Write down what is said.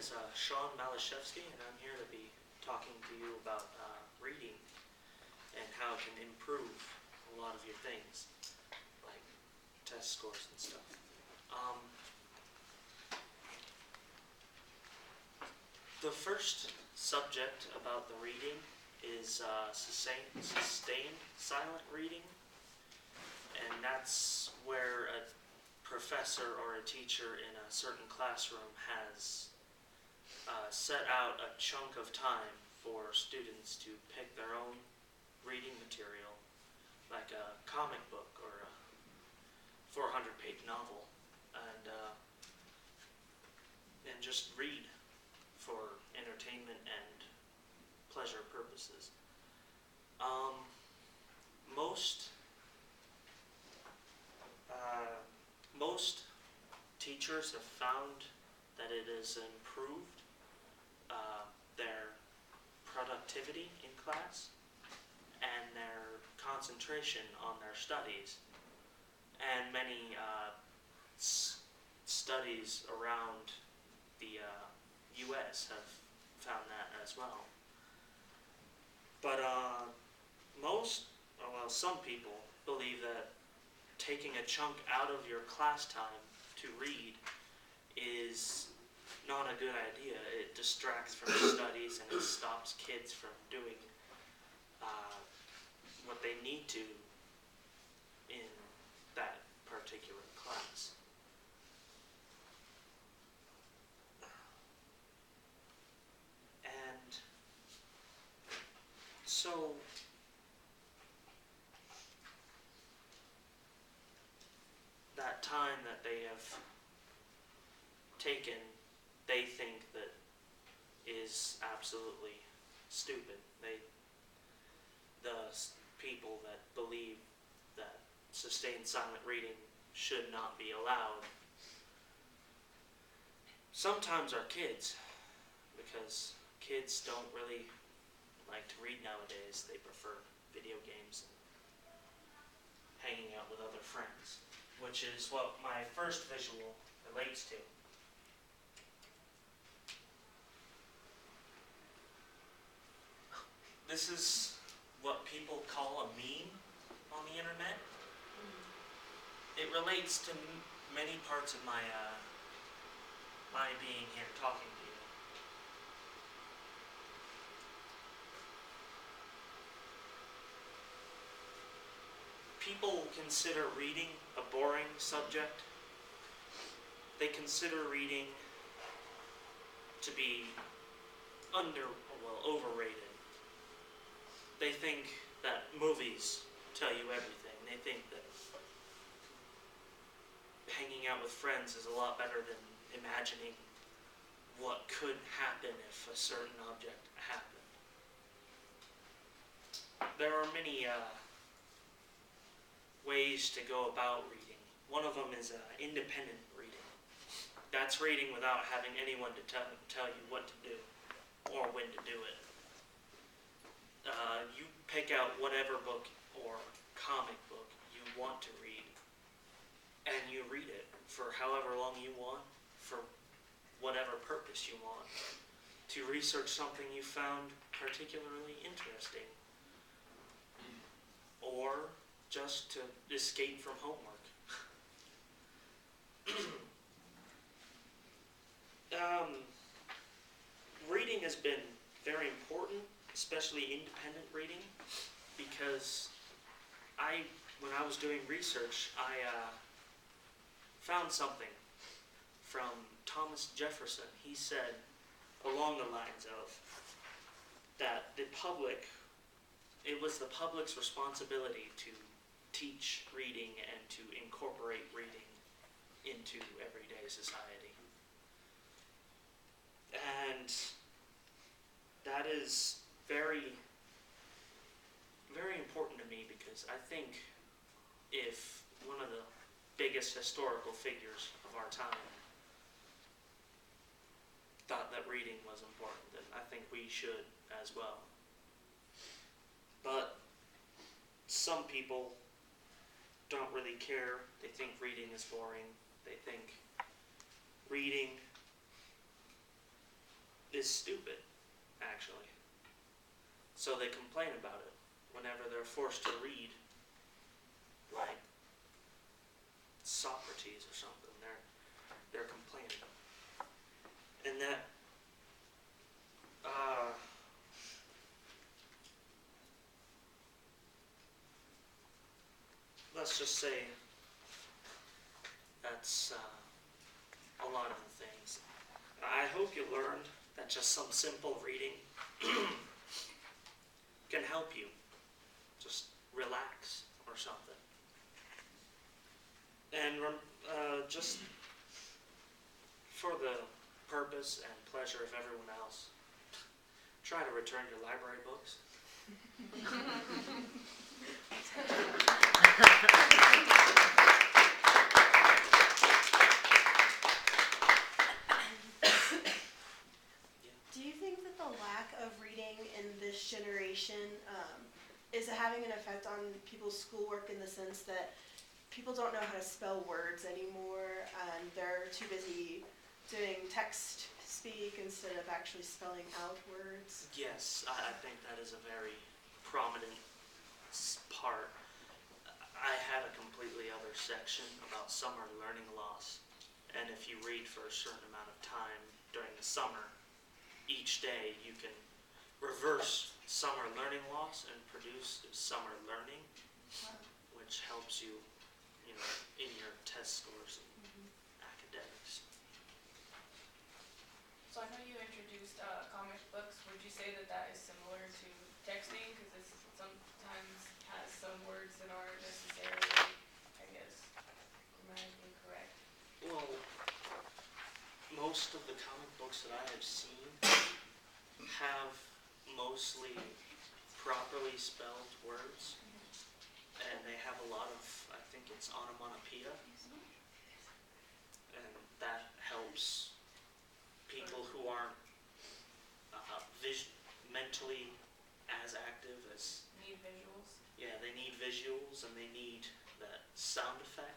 is Sean Maliszewski, and I'm here to be talking to you about reading and how it can improve a lot of your things, like test scores and stuff. The first subject about the reading is sustained silent reading, and that's where a professor or a teacher in a certain classroom has set out a chunk of time for students to pick their own reading material, like a comic book or a 400-page novel, and just read for entertainment and pleasure purposes. Most teachers have found that it has improved their productivity in class and their concentration on their studies. And many studies around the U.S. have found that as well. But some people believe that taking a chunk out of your class time to read is not a good idea. It distracts from studies and it stops kids from doing what they need to in that particular class. And so that time that they have taken, they think that is absolutely stupid. The people that believe that sustained silent reading should not be allowed sometimes are kids, because kids don't really like to read nowadays. They prefer video games and hanging out with other friends, which is what my first visual relates to. This is what people call a meme on the internet. It relates to many parts of my being here talking to you. People consider reading a boring subject. They consider reading to be overrated. They think that movies tell you everything. They think that hanging out with friends is a lot better than imagining what could happen if a certain object happened. There are many ways to go about reading. One of them is independent reading. That's reading without having anyone to tell you what to do or when to do it. You pick out whatever book or comic book you want to read, and you read it for however long you want, for whatever purpose you want, to research something you found particularly interesting, or just to escape from homework. Reading has been very important, especially independent reading, because when I was doing research, I found something from Thomas Jefferson. He said along the lines of that it was the public's responsibility to teach reading and to incorporate reading into everyday society. And that is very, very important to me, because I think if one of the biggest historical figures of our time thought that reading was important, then I think we should as well. But some people don't really care. They think reading is boring. They think reading is stupid, actually. So they complain about it whenever they're forced to read, like Socrates or something. They're complaining, and that let's just say that's a lot of the things. I hope you learned that just some simple reading can help you just relax or something. And just for the purpose and pleasure of everyone else, try to return your library books. Do you think that the lack of reading in this generation is having an effect on people's schoolwork in the sense that people don't know how to spell words anymore and they're too busy doing text speak instead of actually spelling out words? Yes, I think that is a very prominent part. I had a completely other section about summer learning loss, and if you read for a certain amount of time during the summer, each day you can reverse summer learning loss and produce summer learning, which helps you, in your test scores and academics. So I know you introduced comic books. Would you say that that is similar to texting? Because it sometimes has some words that aren't necessarily, I guess, grammatically correct. Well, most of the comic books that I have seen have mostly properly spelled words, and they have a lot of, I think it's onomatopoeia, and that helps people who aren't mentally as active as. Need visuals. Yeah, they need visuals and they need that sound effect.